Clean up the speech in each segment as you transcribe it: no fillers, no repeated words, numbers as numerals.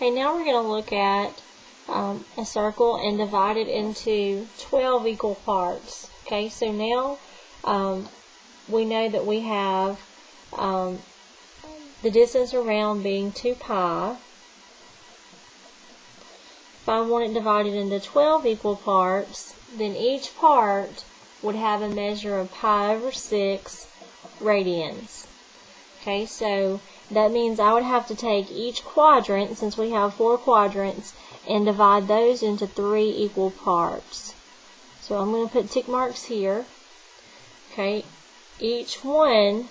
Okay, now we're going to look at a circle and divide it into 12 equal parts. Okay, so now we know that we have the distance around being 2 pi. If I want it divided into 12 equal parts, then each part would have a measure of pi over 6 radians. Okay, so that means I would have to take each quadrant, since we have 4 quadrants, and divide those into 3 equal parts. So I'm going to put tick marks here. Okay, each one,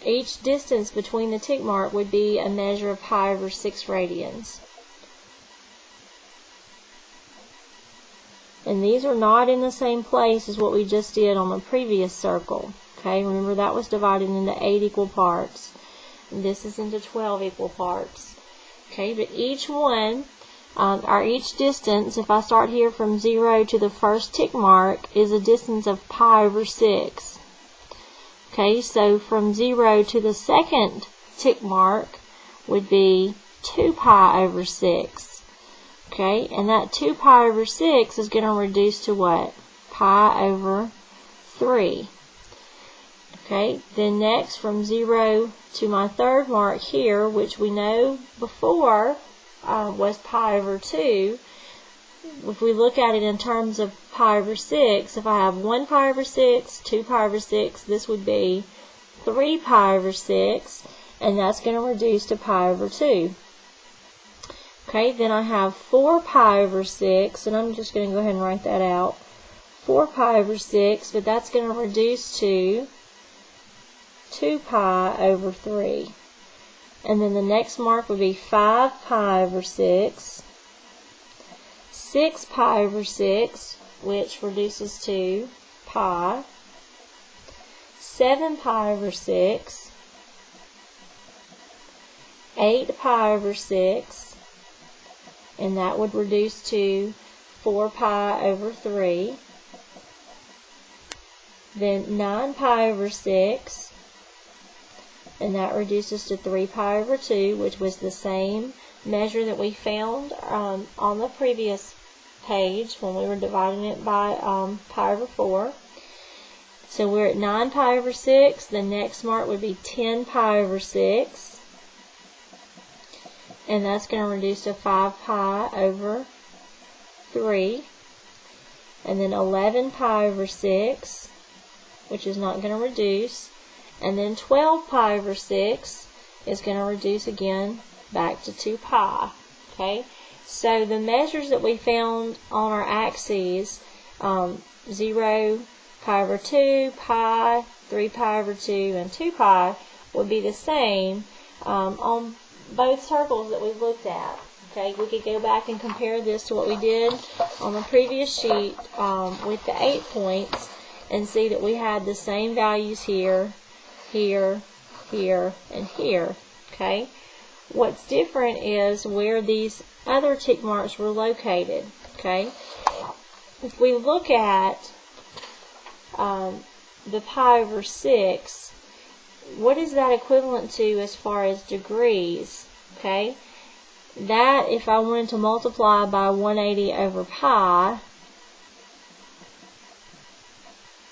each distance between the tick mark would be a measure of pi over 6 radians. And these are not in the same place as what we just did on the previous circle. Okay, remember that was divided into 8 equal parts. And this is into 12 equal parts. Okay, but each one, or each distance, if I start here from 0 to the first tick mark, is a distance of pi over 6. Okay, so from 0 to the second tick mark would be 2 pi over 6. Okay, and that 2 pi over 6 is going to reduce to what? Pi over 3. Okay, then next from 0 to my third mark here, which we know before was pi over 2. If we look at it in terms of pi over 6, if I have 1 pi over 6, 2 pi over 6, this would be 3 pi over 6, and that's going to reduce to pi over 2. Okay, then I have 4 pi over 6, and I'm just going to go ahead and write that out. 4 pi over 6, but that's going to reduce to 2 pi over 3. And then the next mark would be 5 pi over 6, 6 pi over 6, which reduces to pi, 7 pi over 6, 8 pi over 6, and that would reduce to 4 pi over 3, then 9 pi over 6, and that reduces to 3 pi over 2, which was the same measure that we found on the previous page when we were dividing it by pi over 4. So we're at 9 pi over 6. The next mark would be 10 pi over 6. And that's going to reduce to 5 pi over 3. And then 11 pi over 6, which is not going to reduce. And then 12 pi over 6 is going to reduce again back to 2 pi. Okay, so the measures that we found on our axes, 0, pi over 2, pi, 3 pi over 2, and 2 pi, would be the same on both circles that we've looked at. Okay, we could go back and compare this to what we did on the previous sheet with the 8 points and see that we had the same values here, here, here, and here. Okay, what's different is where these other tick marks were located. Okay, if we look at the pi over 6, what is that equivalent to as far as degrees? Okay, that, if I wanted to multiply by 180 over pi,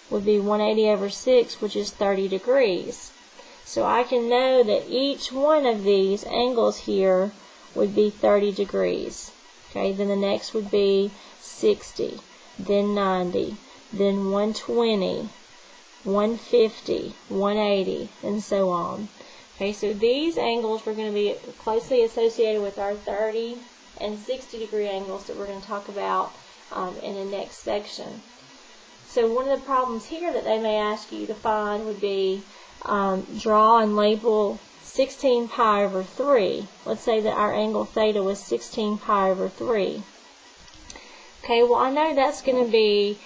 would be 180 over 6, which is 30 degrees. So I can know that each one of these angles here would be 30 degrees. Okay, then the next would be 60, then 90, then 120, 150, 180, and so on. Okay, so these angles were going to be closely associated with our 30 and 60 degree angles that we're going to talk about in the next section. So one of the problems here that they may ask you to find would be draw and label 16 pi over 3. Let's say that our angle theta was 16 pi over 3. Okay, well I know that's going to be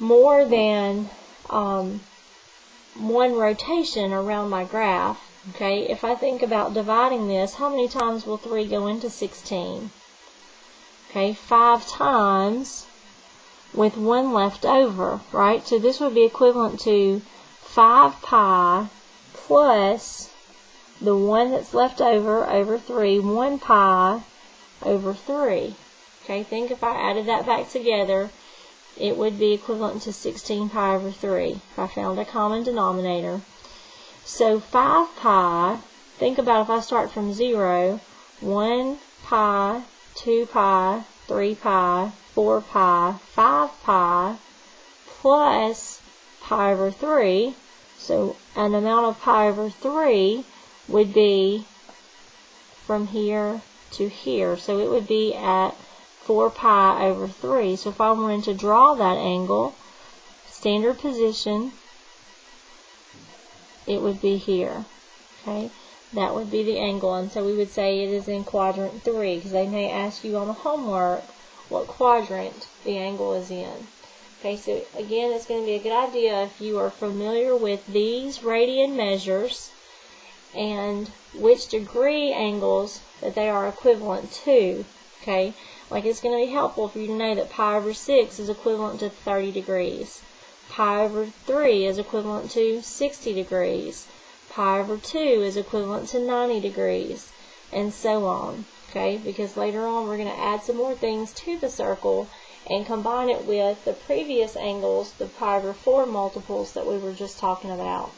more than one rotation around my graph. Okay, if I think about dividing this, how many times will 3 go into 16? Okay, 5 times, with 1 left over, right? So this would be equivalent to 5 pi plus the 1 that's left over 3, 1 pi over 3. Okay, think if I added that back together, it would be equivalent to 16 pi over 3 if I found a common denominator. So 5 pi, think about if I start from 0, 1 pi, 2 pi, 3 pi, 4 pi, 5 pi, plus pi over 3. So an amount of pi over 3 would be from here to here. So it would be at 4 pi over 3. So if I wanted to draw that angle, standard position, it would be here. Okay, that would be the angle. And so we would say it is in quadrant 3, because they may ask you on the homework what quadrant the angle is in. Okay, so again, it's going to be a good idea if you are familiar with these radian measures and which degree angles that they are equivalent to. Okay, like it's going to be helpful for you to know that pi over 6 is equivalent to 30 degrees. Pi over 3 is equivalent to 60 degrees. Pi over 2 is equivalent to 90 degrees, and so on. Okay, because later on we're going to add some more things to the circle and combine it with the previous angles, the pi over 4 multiples that we were just talking about.